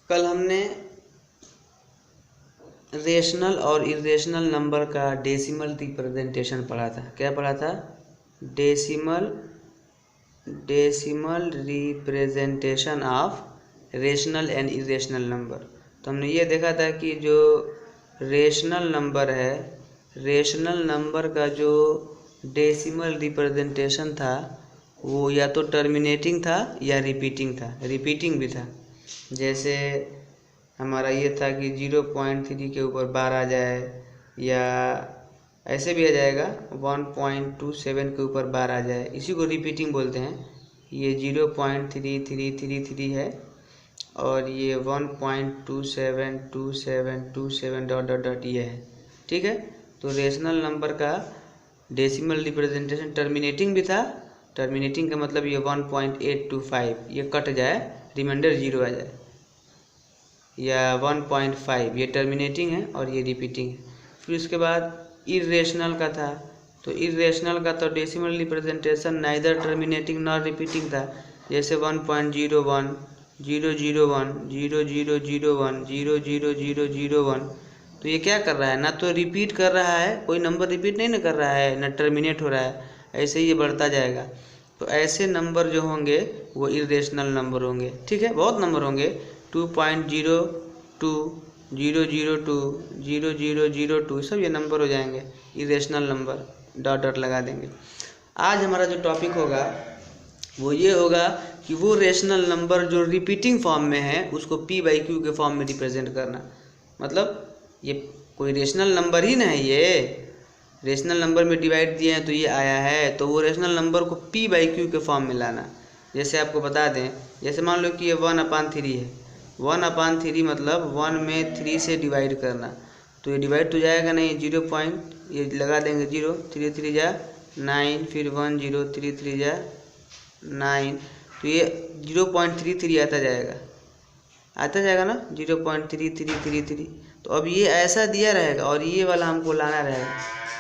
कल हमने रेशनल और इरेशनल नंबर का डेसिमल रिप्रेजेंटेशन पढ़ा था। क्या पढ़ा था? Decimal representation of rational and irrational number. तो हमने ये देखा था कि जो रेशनल नंबर है, रेशनल नंबर का जो डेसिमल रिप्रेजेंटेशन था वो या तो टर्मिनेटिंग था या रिपीटिंग था, रिपीटिंग भी था। जैसे हमारा ये था कि 0.3 के ऊपर बार आ जाए, या ऐसे भी आ जाएगा 1.27 के ऊपर बार आ जाए, इसी को रिपीटिंग बोलते हैं। ये 0.3333 है और ये 1.272727 डॉट डॉट डॉट ये है। ठीक है, तो रेशनल नंबर का डेसिमल रिप्रेजेंटेशन टर्मिनेटिंग भी था। टर्मिनेटिंग का मतलब ये 1.825 ये कट जाए, रिमाइंडर 0 आ जाए, या 1.5 ये टर्मिनेटिंग है और ये रिपीटिंग है। फिर उसके बाद इरेशनल का था, तो इरेशनल का तो decimal representation neither terminating nor repeating था। जैसे 1.01 001 0001 00001। तो ये क्या कर रहा है? ना तो रिपीट कर रहा है, कोई नंबर रिपीट नहीं ना कर रहा है, ना टर्मिनेट हो रहा है, ऐसे ही ये बढ़ता जाएगा। तो ऐसे नंबर जो होंगे वो इरेशनल नंबर होंगे। ठीक है, बहुत नंबर होंगे, 2.02 002 0002 सब ये नंबर हो जाएंगे इरेशनल नंबर, डॉट डॉट लगा देंगे। आज हमारा जो टॉपिक होगा वो ये होगा कि वो रेशनल नंबर जो रिपीटिंग फॉर्म में है उसको p/q के फॉर्म में रिप्रेजेंट करना। मतलब ये कोई रेशनल नंबर ही ना है, ये रेशनल नंबर में डिवाइड दिए हैं तो ये आया है, तो वो रेशनल नंबर को p/q के फॉर्म में लाना। जैसे आपको बता दें, जैसे मान लो कि ये 1/3 है, 1/3 मतलब 1 में 3 से डिवाइड करना, तो ये डिवाइड तो जाएगा नहीं, 0 पॉइंट ये लगा देंगे 0, 3 3 जा 9, फिर 1 0 3 3 जा 9, तो ये 0.33 आता जाएगा ना, 0.3333। तो अब ये ऐसा दिया रहेगा और ये वाला हमको लाना रहेगा।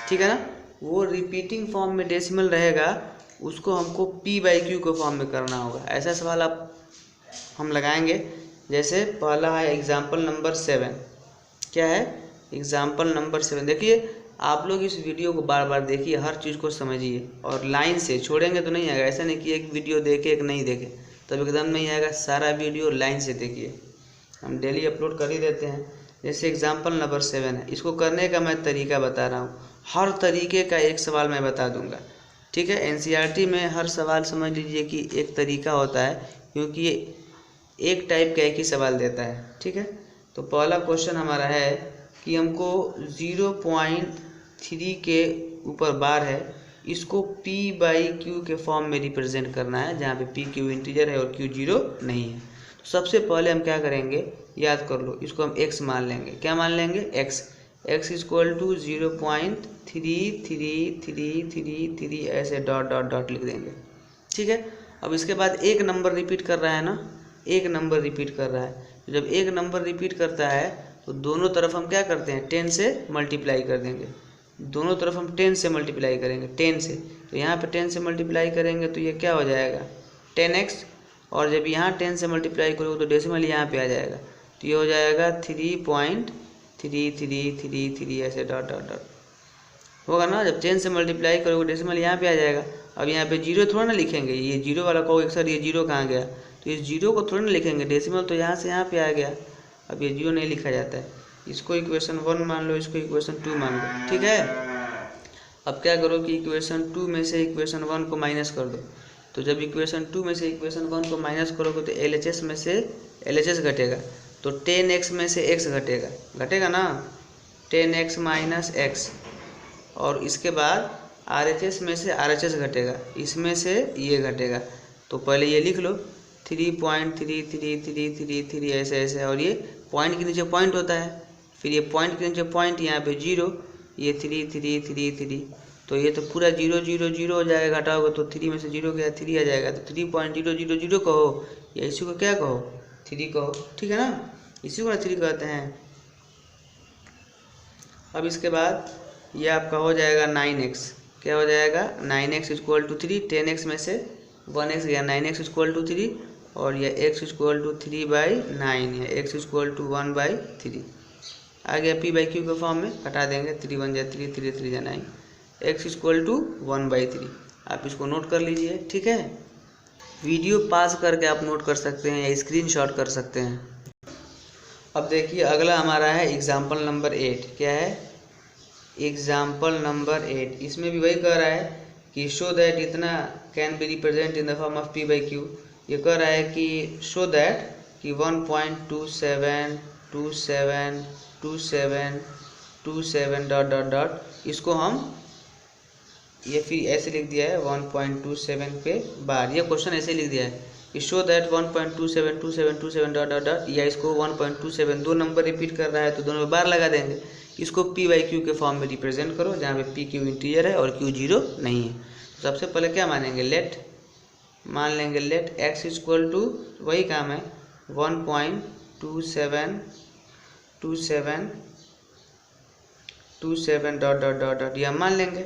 ठीक है ना, वो रिपीटिंग फॉर्म में डेसिमल रहेगा, उसको हमको p/q के फॉर्म में करना होगा। ऐसा सवाल आप हम लगाएंगे। जैसे पहला है एग्जाम्पल नंबर 7। क्या है? Example number 7। देखिए, आप लोग इस वीडियो को बार बार देखिए, हर चीज़ को समझिए और लाइन से छोड़ेंगे तो नहीं आएगा। ऐसा नहीं कि एक वीडियो देखे एक नहीं देखे तब एकदम नहीं आएगा, सारा वीडियो लाइन से देखिए। हम डेली अपलोड कर ही देते हैं। जैसे एग्जाम्पल नंबर 7 है, इसको करने का मैं तरीका बता रहा हूँ, हर तरीके का एक सवाल मैं बता दूंगा। ठीक है, एनसीईआरटी में हर सवाल समझ लीजिए कि एक तरीका होता है, क्योंकि ये एक टाइप का एक ही सवाल देता है। ठीक है, तो पहला क्वेश्चन हमारा है कि हमको 0.3 के ऊपर बार है, इसको p/q के फॉर्म में रिप्रेजेंट करना है, जहाँ पे p q इंटीजर है और q 0 नहीं है। तो सबसे पहले हम क्या करेंगे, याद कर लो, इसको हम x मान लेंगे। क्या मान लेंगे? x इक्वल टू 0.3333 ऐसे डॉट डॉट डॉट लिख देंगे। ठीक है, अब इसके बाद एक नंबर रिपीट कर रहा है ना, एक नंबर रिपीट कर रहा है। तो जब एक नंबर रिपीट करता है तो दोनों तरफ हम क्या करते हैं, 10 से मल्टीप्लाई कर देंगे। दोनों तरफ हम 10 से मल्टीप्लाई करेंगे, 10 से। तो यहाँ पे 10 से मल्टीप्लाई करेंगे तो ये क्या हो जाएगा, 10x। और जब यहाँ 10 से मल्टीप्लाई करोगे तो डेसिमल यहाँ पे आ जाएगा, तो ये हो जाएगा 3.3333 ऐसे डॉट डॉट डॉट होगा ना। जब 10 से मल्टीप्लाई करोगे डेसिमल यहाँ पे आ जाएगा। अब यहाँ पे 0 थोड़ा ना लिखेंगे, ये 0 वाला कहोगे सर ये 0 कहाँ गया, तो इस 0 को थोड़ा ना लिखेंगे, डेसिमल तो यहाँ से यहाँ पे आ गया। अब ये 0 नहीं लिखा जाता है, इसको इक्वेशन 1 मान लो, इसको इक्वेशन 2 मान लो। ठीक है, अब क्या करो कि इक्वेशन 2 में से इक्वेशन 1 को माइनस कर दो। तो जब इक्वेशन 2 में से इक्वेशन 1 को माइनस करोगे तो LHS में से LHS घटेगा, तो 10x में से x घटेगा ना, 10x माइनस x। और इसके बाद RHS में से RHS घटेगा, इसमें से ये घटेगा। तो पहले ये लिख लो 3.3333 ऐसे ऐसे, और ये पॉइंट के नीचे पॉइंट होता है, फिर ये पॉइंट के नीचे पॉइंट, यहाँ पे 0, ये 3 तो ये तो पूरा 0 0 0 हो जाएगा। घटाओगे तो 3 में से 0 गया, 3 आ जाएगा, तो 3.000 कहो, या इसी को क्या कहो, 3 कहो। ठीक है ना, इसी को 3 कहते हैं। अब इसके बाद ये आपका हो जाएगा 9x। क्या हो जाएगा, 9x इक्वल टू 3, 10x में से 1x गया, 9x इक्वल टू 3, और यह x इक्वल टू 3/9 है, x इक्वल टू 1/3 आ गया p/q के फॉर्म में। कटा देंगे, 3 1 जा 3, 3 3 जा 9, x इक्वल टू 1/3। आप इसको नोट कर लीजिए, ठीक है। वीडियो पास करके आप नोट कर सकते हैं या स्क्रीनशॉट कर सकते हैं। अब देखिए अगला हमारा है एग्जाम्पल नंबर 8। क्या है? Example number 8। इसमें भी वही कह रहा है कि शो दैट इतना can be represent in the form of p/q। ये कह रहा है कि शो दैट कि 1.27272727 डॉट डॉट डॉट, इसको हम ये फिर ऐसे लिख दिया है 1.27 के बाद। ये क्वेश्चन ऐसे लिख दिया है कि show that 1.272727 dot dot dot, या इसको 1.27 दो नंबर रिपीट कर रहा है तो दोनों में बार लगा देंगे। इसको p/q के फॉर्म में रिप्रेजेंट करो जहाँ पे p q इंटीजर है और q 0 नहीं है। तो सबसे पहले क्या मानेंगे? लेट मान लेंगे लेट x इक्वल टू, वही काम है, 1.272727 डॉट डॉट डॉट डॉट, ये हम मान लेंगे,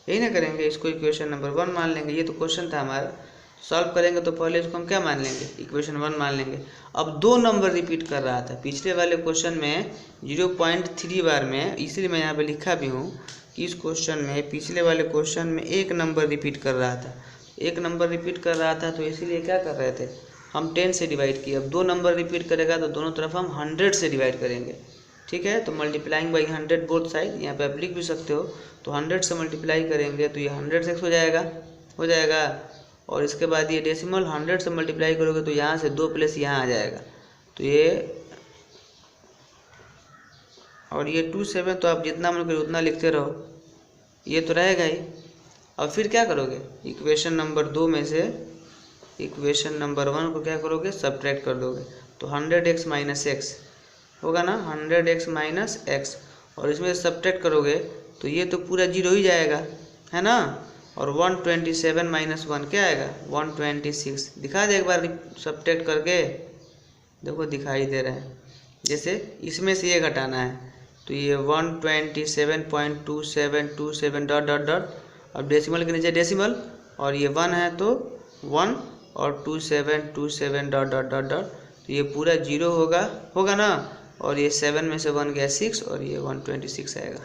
यही ना करेंगे। इसको इक्वेशन नंबर 1 मान लेंगे। ये तो क्वेश्चन था हमारा, सॉल्व करेंगे तो पहले इसको हम क्या मान लेंगे? इक्वेशन 1 मान लेंगे। अब दो नंबर रिपीट कर रहा था पिछले वाले क्वेश्चन में 0.3 बार में, इसलिए मैं यहाँ पे लिखा भी हूँ कि इस क्वेश्चन में, पिछले वाले क्वेश्चन में एक नंबर रिपीट कर रहा था, एक नंबर रिपीट कर रहा था, तो इसीलिए क्या कर रहे थे हम 10 से डिवाइड किए। अब दो नंबर रिपीट करेगा तो दोनों तरफ हम 100 से डिवाइड करेंगे, ठीक है। तो मल्टीप्लाइंग बाई 100 बोथ साइड, यहाँ पे आप लिख भी सकते हो। तो 100 से मल्टीप्लाई करेंगे तो ये 100 से x हो जाएगा। और इसके बाद ये डेसिमल 100 से मल्टीप्लाई करोगे तो यहाँ से 2 प्लस यहाँ आ जाएगा, तो ये, और ये 27, तो आप जितना मन करो उतना लिखते रहो, ये तो रहेगा ही। अब फिर क्या करोगे? इक्वेशन नंबर 2 में से इक्वेशन नंबर 1 को क्या करोगे? सब्ट्रैक्ट कर दोगे। तो 100x माइनस एक्स होगा ना, 100x माइनस एक्स, और इसमें सब्ट्रैक्ट करोगे तो ये तो पूरा 0 ही जाएगा, है ना। और 127 माइनस 1 क्या आएगा? 126। दिखा दे एक बार सब्ट्रैक्ट करके, देखो दिखाई दे रहा है। जैसे इसमें से ये घटाना है तो ये 127.2727 डॉट डॉट डॉट, अब डेसिमल के नीचे डेसिमल, और ये 1 है तो 1, और 2727 डॉट डॉट डॉट डॉट, तो ये पूरा 0 होगा ना। और ये 7 में से 1 गया 6, और ये 126 आएगा।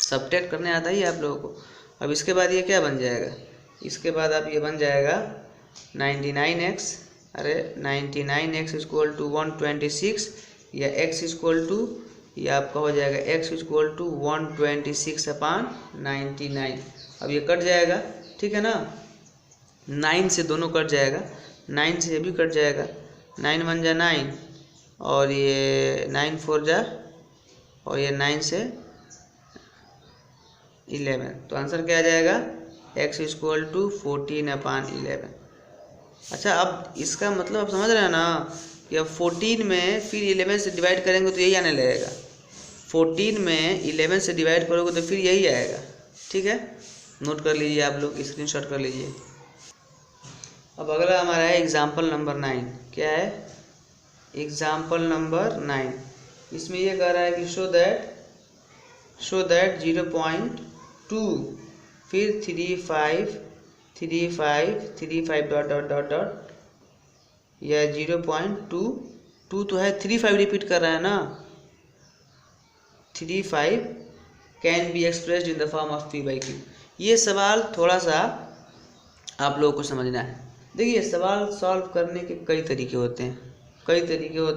सब्ट्रैक्ट करने आता ही आप लोगों को। अब इसके बाद ये क्या बन जाएगा? इसके बाद आप ये बन जाएगा 99x, अरे 99x इक्वल टू 126, या x इक्वल टू, ये आपका हो जाएगा x इक्वल टू 126/99। अब ये कट जाएगा, ठीक है ना, 9 से दोनों कट जाएगा, 9 से ये भी कट जाएगा, 9 1 जा 9, और ये 9 4 जा, और ये 9 से 11, तो आंसर क्या आ जाएगा? x equal to 14/11। अच्छा, अब इसका मतलब आप समझ रहे हैं ना कि अब 14 में फिर 11 से डिवाइड करेंगे तो यही आने लगेगा। 14 में 11 से डिवाइड करोगे तो फिर यही आएगा, ठीक है। नोट कर लीजिए आप लोग, स्क्रीनशॉट कर लीजिए। अब अगला हमारा है एग्जाम्पल नंबर 9। क्या है? Example number 9। इसमें ये कह रहा है कि शो दैट 0.2 फिर 35 डॉट डॉट डॉट डॉट, या 0.2 तो है, 35 रिपीट कर रहा है ना, 35 can be expressed in the form of p/q। ये सवाल थोड़ा सा आप लोगों को समझना है। देखिए, सवाल सॉल्व करने के कई तरीके होते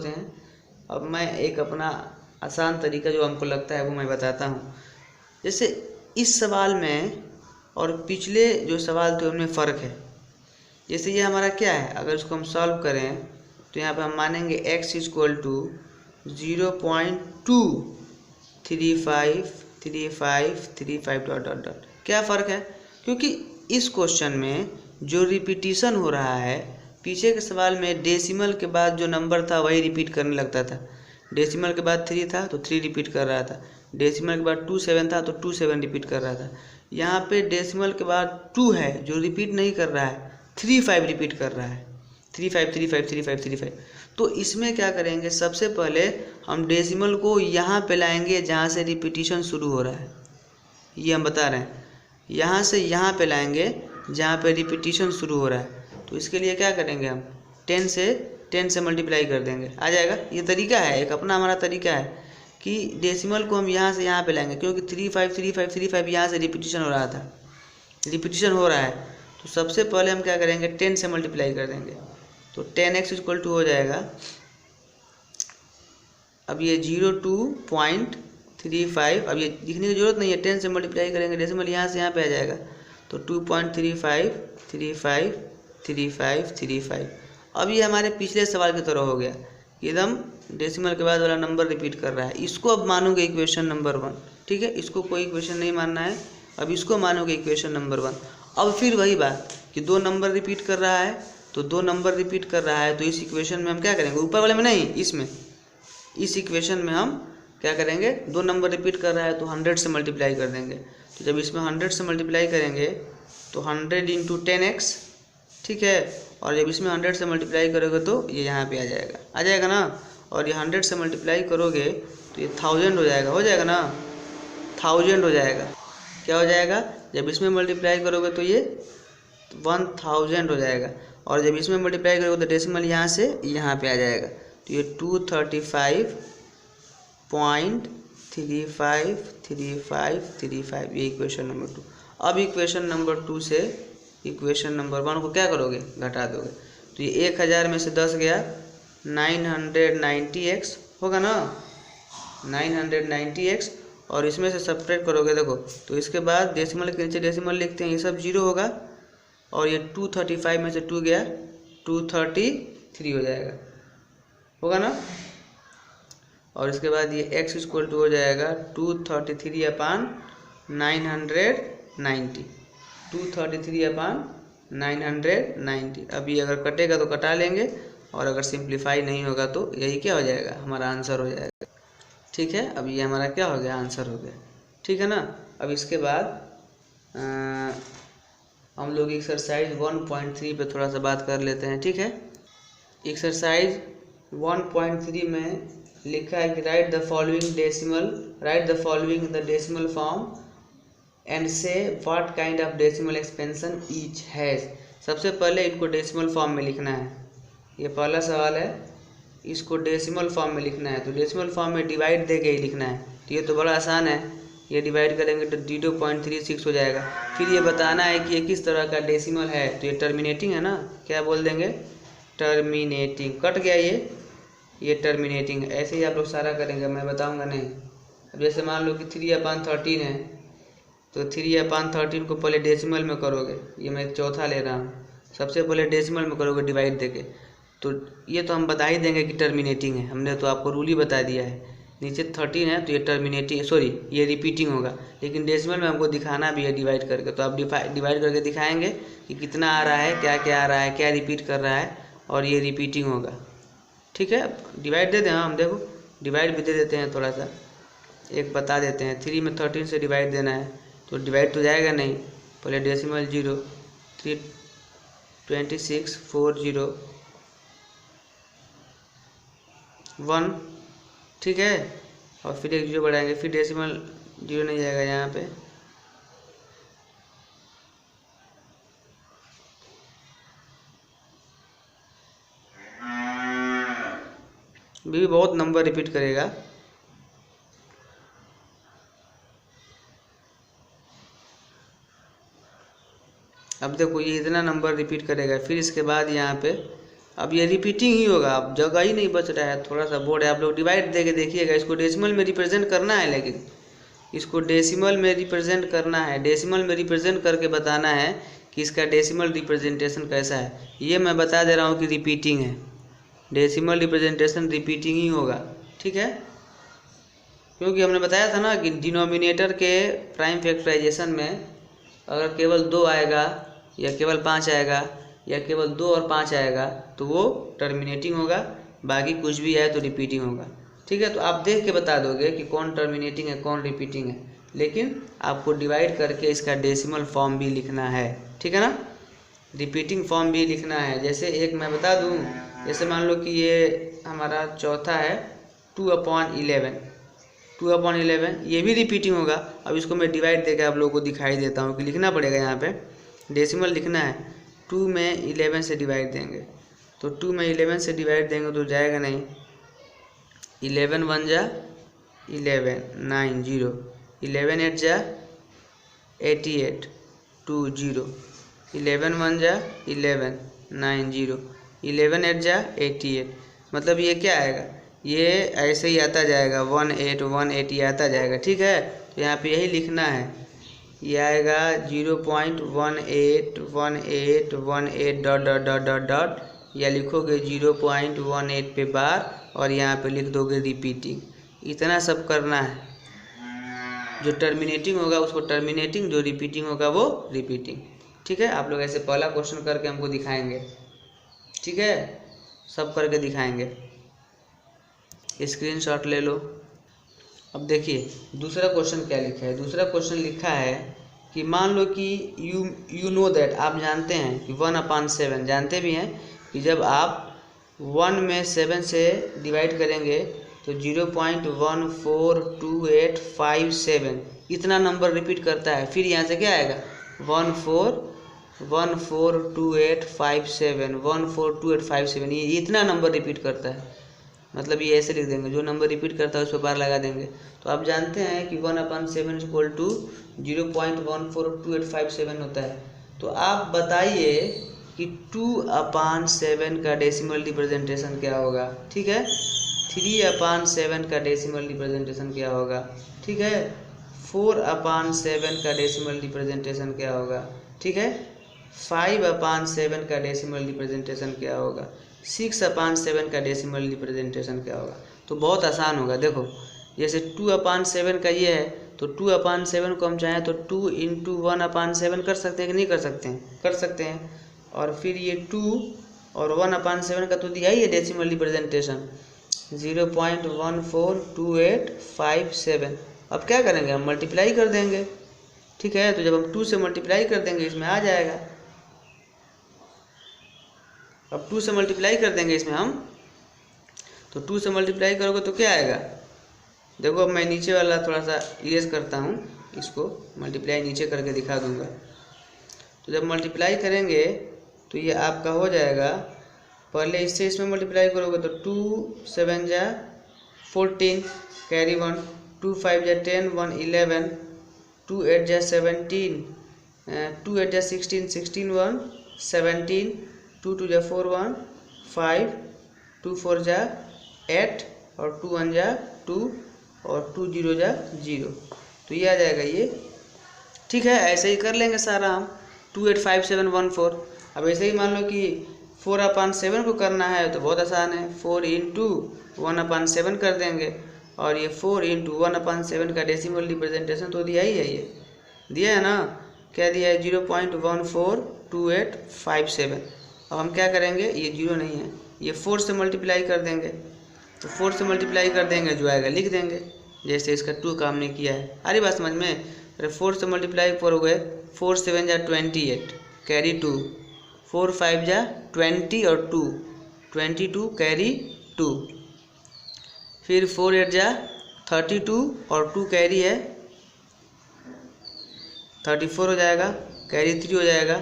हैं, अब मैं एक अपना आसान तरीका जो हमको लगता है वो मैं बताता हूँ। जैसे इस सवाल में और पिछले जो सवाल थे उनमें फ़र्क है। जैसे ये हमारा क्या है, अगर इसको हम सॉल्व करें तो यहाँ पे हम मानेंगे x equal to 0.235 dot dot dot. क्या फ़र्क है? क्योंकि इस क्वेश्चन में जो रिपीटिशन हो रहा है, पीछे के सवाल में डेसिमल के बाद जो नंबर था वही रिपीट करने लगता था। डेसिमल के बाद 3 था तो 3 रिपीट कर रहा था, डेसिमल के बाद 27 था तो 27 रिपीट कर रहा था। यहाँ पे डेसिमल के बाद 2 है जो रिपीट नहीं कर रहा है, 35 रिपीट कर रहा है, 35। तो इसमें क्या करेंगे, सबसे पहले हम डेसिमल को यहाँ पे लाएंगे जहाँ से रिपीटिशन शुरू हो रहा है। ये हम बता रहे हैं, यहाँ से यहाँ पे लाएंगे जहाँ पे रिपीटिशन शुरू हो रहा है। तो इसके लिए क्या करेंगे हम, 10 से मल्टीप्लाई कर देंगे, आ जाएगा। ये तरीका है, एक अपना हमारा तरीका है कि डेसिमल को हम यहाँ से यहाँ पे लाएंगे, क्योंकि 35 यहाँ से रिपीटिशन हो रहा है। तो सबसे पहले हम क्या करेंगे, 10 से मल्टीप्लाई कर देंगे। तो 10x इक्वल टू हो जाएगा, अब ये 02.35, अब ये लिखने की जरूरत नहीं है, 10 से मल्टीप्लाई करेंगे, डेसिमल यहाँ से यहाँ पे आ जाएगा। तो 2.35 अब ये हमारे पिछले सवाल की तरह हो गया, एकदम डेसिमल के बाद वाला नंबर रिपीट कर रहा है। इसको अब मानोगे इक्वेशन नंबर 1, ठीक है, इसको कोई इक्वेशन नहीं मानना है, अब इसको मानोगे इक्वेशन नंबर 1। अब फिर वही बात कि 2 नंबर रिपीट कर रहा है, तो 2 नंबर रिपीट कर रहा है, तो इस इक्वेशन में हम क्या करेंगे, ऊपर वाले में नहीं, इस इक्वेशन में हम क्या करेंगे, 2 नंबर रिपीट कर रहा है तो 100 से मल्टीप्लाई कर देंगे। तो जब इसमें 100 से मल्टीप्लाई करेंगे तो 100 इंटू 10x, ठीक है, और जब इसमें 100 से मल्टीप्लाई करोगे तो ये यहाँ पे आ जाएगा ना। और ये 100 से मल्टीप्लाई करोगे तो ये 1000 हो जाएगा ना, 1000 हो जाएगा। क्या हो जाएगा, जब इसमें मल्टीप्लाई करोगे तो ये 1000 हो जाएगा, और जब इसमें मल्टीप्लाई करोगे तो डेसिमल यहाँ से यहाँ पे आ जाएगा। तो ये 235.3535, ये इक्वेशन नंबर 2। अब इक्वेशन नंबर 2 से इक्वेशन नंबर 1 को क्या करोगे, घटा दोगे। तो ये 1000 में से 10 गया, 990x होगा ना, 990x, और इसमें से सब्ट्रैक्ट करोगे, देखो तो इसके बाद डेसिमल के नीचे डेसिमल लिखते हैं, ये सब 0 होगा, और ये 235 में से 2 गया, 233 हो जाएगा, होगा ना। और इसके बाद ये x इक्वल टू हो जाएगा 233/990, 233/990। अब ये अगर कटेगा तो कटा लेंगे, और अगर सिंप्लीफाई नहीं होगा तो यही क्या हो जाएगा, हमारा आंसर हो जाएगा, ठीक है। अब ये हमारा क्या हो गया, आंसर हो गया, ठीक है ना। अब इसके बाद हम लोग एक्सरसाइज 1.3 पे थोड़ा सा बात कर लेते हैं, ठीक है। एक्सरसाइज 1.3 में लिखा है कि write the following the decimal form and say what kind of decimal expansion each has. सबसे पहले इनको डेसिमल फॉर्म में लिखना है, ये पहला सवाल है, इसको डेसिमल फॉर्म में लिखना है। तो डेसिमल फॉर्म में डिवाइड दे के ही लिखना है, तो ये तो बड़ा आसान है, ये डिवाइड करेंगे तो 0.36 हो जाएगा। फिर ये बताना है कि ये किस तरह का डेसिमल है, तो ये टर्मिनेटिंग है ना, क्या बोल देंगे, टर्मिनेटिंग। कट गया ये टर्मिनेटिंग है। ऐसे ही आप लोग सारा करेंगे, मैं बताऊंगा नहीं। अब जैसे मान लो कि 3/13 है, तो 3/13 को पहले डेसिमल में करोगे, ये मैं चौथा ले रहा हूँ, सबसे पहले डेसिमल में करोगे डिवाइड देके, तो ये तो हम बता ही देंगे कि टर्मिनेटिंग है, हमने तो आपको रूल ही बता दिया है। नीचे 13 है तो ये टर्मिनेटिंग, सॉरी ये रिपीटिंग होगा, लेकिन डेसिमल में हमको दिखाना भी है डिवाइड करके, तो आप डिवाइड करके दिखाएंगे कि कितना आ रहा है, क्या क्या आ रहा है, क्या रिपीट कर रहा है, और ये रिपीटिंग होगा, ठीक है। डिवाइड दे दें, हम देखो डिवाइड भी दे देते हैं, थोड़ा सा एक बता देते हैं। 3 में 13 से डिवाइड देना है, तो डिवाइड तो जाएगा नहीं, पहले डेसिमल 0, 3 26 40 1, ठीक है, और फिर एक 0 बढ़ाएंगे, फिर डेसिमल 0 नहीं जाएगा यहाँ पे, भी बहुत नंबर रिपीट करेगा। अब देखो ये इतना नंबर रिपीट करेगा, फिर इसके बाद यहाँ पे अब ये रिपीटिंग ही होगा, अब जगह ही नहीं बच रहा है, थोड़ा सा बोर्ड है, आप लोग डिवाइड देके देखिएगा। इसको डेसिमल में रिप्रेजेंट करना है, लेकिन इसको डेसिमल में रिप्रेजेंट करना है, डेसिमल में रिप्रेजेंट करके बताना है कि इसका डेसिमल रिप्रेजेंटेशन कैसा है। ये मैं बता दे रहा हूँ कि रिपीटिंग है, डेसिमल रिप्रेजेंटेशन रिपीटिंग ही होगा, ठीक है, क्योंकि हमने बताया था ना कि डिनोमिनेटर के प्राइम फैक्टराइजेशन में अगर केवल 2 आएगा, या केवल 5 आएगा, या केवल 2 और 5 आएगा, तो वो टर्मिनेटिंग होगा, बाकी कुछ भी आए तो रिपीटिंग होगा, ठीक है। तो आप देख के बता दोगे कि कौन टर्मिनेटिंग है कौन रिपीटिंग है, लेकिन आपको डिवाइड करके इसका डेसिमल फॉर्म भी लिखना है, ठीक है ना, रिपीटिंग फॉर्म भी लिखना है। जैसे एक मैं बता दूं, जैसे मान लो कि ये हमारा चौथा है 2/11, ये भी रिपीटिंग होगा। अब इसको मैं डिवाइड देकर आप लोगों को दिखाई देता हूँ कि लिखना पड़ेगा, यहाँ पे डेसिमल लिखना है, 2 में 11 से डिवाइड देंगे तो 2 में 11 से डिवाइड देंगे तो जाएगा नहीं। 11 1 जा 11 9 0, 11 8 जा 88 2 0, 11 1 जा 11 9 0, 11 8 जा 88। मतलब ये क्या आएगा, ये ऐसे ही आता जाएगा 1818 ये आता जाएगा। ठीक है, तो यहाँ पे यही लिखना है, ये आएगा 0.181818 dot dot dot dot dot, या लिखोगे 0.18 पे बार और यहाँ पे लिख दोगे रिपीटिंग। इतना सब करना है, जो टर्मिनेटिंग होगा उसको टर्मिनेटिंग, जो रिपीटिंग होगा वो रिपीटिंग। ठीक है, आप लोग ऐसे पहला क्वेश्चन करके हमको दिखाएंगे। ठीक है, सब करके दिखाएंगे, स्क्रीनशॉट ले लो। अब देखिए दूसरा क्वेश्चन क्या लिखा है। दूसरा क्वेश्चन लिखा है कि मान लो कि यू नो दैट, आप जानते हैं कि 1/7, जानते भी हैं कि जब आप 1 में 7 से डिवाइड करेंगे तो 0.142857 इतना नंबर रिपीट करता है। फिर यहाँ से क्या आएगा 142857, ये इतना नंबर रिपीट करता है। मतलब ये ऐसे लिख देंगे, जो नंबर रिपीट करता है उस पर बार लगा देंगे। तो आप जानते हैं कि 1/7 इक्वल टू 0.142857 होता है। तो आप बताइए कि 2/7 का डेसिमल रिप्रेजेंटेशन क्या होगा। ठीक है, 3/7 का डेसिमल रिप्रेजेंटेशन क्या होगा। ठीक है, 4/7 का डेसिमल रिप्रेजेंटेशन क्या होगा। ठीक है, 5/7 का डेसिमल रिप्रेजेंटेशन क्या होगा, 6/7 का डेसिमल रिप्रेजेंटेशन क्या होगा। तो बहुत आसान होगा। देखो जैसे 2/7 का ये है, तो 2/7 को हम चाहें तो 2 × 1/7 कर सकते हैं कि नहीं कर सकते हैं, कर सकते हैं। और फिर ये 2 और 1/7 का तो दिया ही है डेसिमल रिप्रेजेंटेशन 0.142857। अब क्या करेंगे, हम मल्टीप्लाई कर देंगे। ठीक है, तो जब हम 2 से मल्टीप्लाई कर देंगे इसमें आ जाएगा। अब 2 से मल्टीप्लाई कर देंगे इसमें हम, तो 2 से मल्टीप्लाई करोगे तो क्या आएगा। देखो अब मैं नीचे वाला थोड़ा सा इरेज करता हूँ, इसको मल्टीप्लाई नीचे करके दिखा दूंगा। तो जब मल्टीप्लाई करेंगे तो ये आपका हो जाएगा, पहले इससे इसमें मल्टीप्लाई करोगे तो 2 7 जा 14 कैरी 1, 2 5 जा 10 1 11, 2 8 जा 17, 2 8 जा 16 16 1 17, 2 2 जा 4 1 5, 2 4 जा 8 और 2 1 जा 2 और 2 0 जा 0। तो ये आ जाएगा ये। ठीक है, ऐसे ही कर लेंगे सारा हम 285714। अब ऐसे ही मान लो कि 4/7 को करना है तो बहुत आसान है, 4 × 1/7 कर देंगे। और ये 4 × 1/7 का डेसिमल रिप्रेजेंटेशन तो दिया ही है, ये दिया है ना, क्या दिया है 0.142857। अब हम क्या करेंगे, ये 0 नहीं है, ये 4 से मल्टीप्लाई कर देंगे। तो 4 से मल्टीप्लाई कर देंगे, जो आएगा लिख देंगे, जैसे इसका 2 का हमने किया है। अरे बात समझ में। अरे 4 से मल्टीप्लाई करोगे 4 7 जा 28 कैरी 2, 4 5 जा 20 और 2 22 कैरी 2, फिर 4 8 जा 32 और 2 कैरी है 34 हो जाएगा, कैरी 3 हो जाएगा,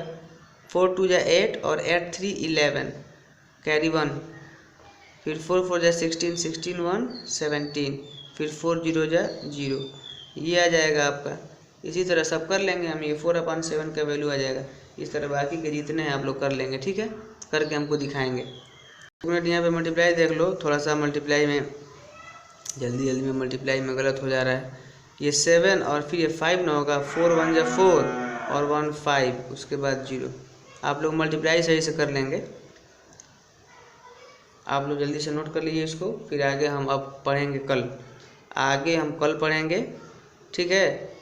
4 2 जा 8 और 8 3 11 कैरी 1, फिर 4 4 जा 16 16 1 17, फिर 4 0 जा 0, ये आ जाएगा आपका। इसी तरह सब कर लेंगे हम, ये 4/7 का वैल्यू आ जाएगा। इस तरह बाकी के जितने हैं आप लोग कर लेंगे। ठीक है, करके हमको दिखाएंगे। 1 मिनट यहाँ पे मल्टीप्लाई देख लो, थोड़ा सा मल्टीप्लाई में जल्दी में मल्टीप्लाई में गलत हो जा रहा है। ये 7 और फिर ये 5 ना होगा, 4 1 जा 4 और 1 5, उसके बाद 0। आप लोग मल्टीप्लाई सही से कर लेंगे। आप लोग जल्दी से नोट कर लीजिए इसको, फिर आगे हम अब पढ़ेंगे कल। आगे हम कल पढ़ेंगे। ठीक है,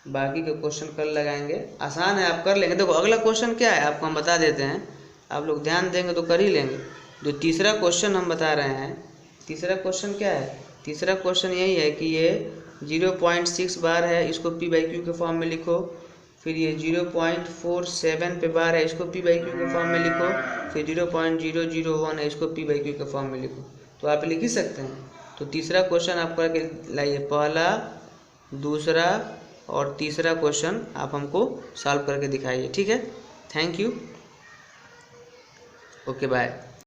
बाकी के क्वेश्चन कल लगाएंगे। आसान है, आप कर लेंगे। देखो अगला क्वेश्चन क्या है आपको हम बता देते हैं, आप लोग ध्यान देंगे तो कर ही लेंगे। जो तीसरा क्वेश्चन हम बता रहे हैं, तीसरा क्वेश्चन क्या है, तीसरा क्वेश्चन यही है कि ये 0.6 बार है, इसको p/q के फॉर्म में लिखो। फिर ये 0.47 पे बार है, इसको p/q के फॉर्म में लिखो। फिर 0.001 है, इसको p/q के फॉर्म में लिखो। तो आप लिख ही सकते हैं। तो तीसरा क्वेश्चन आप करके लाइए, पहला दूसरा और तीसरा क्वेश्चन आप हमको सॉल्व करके दिखाइए। ठीक है, थैंक यू, ओके बाय।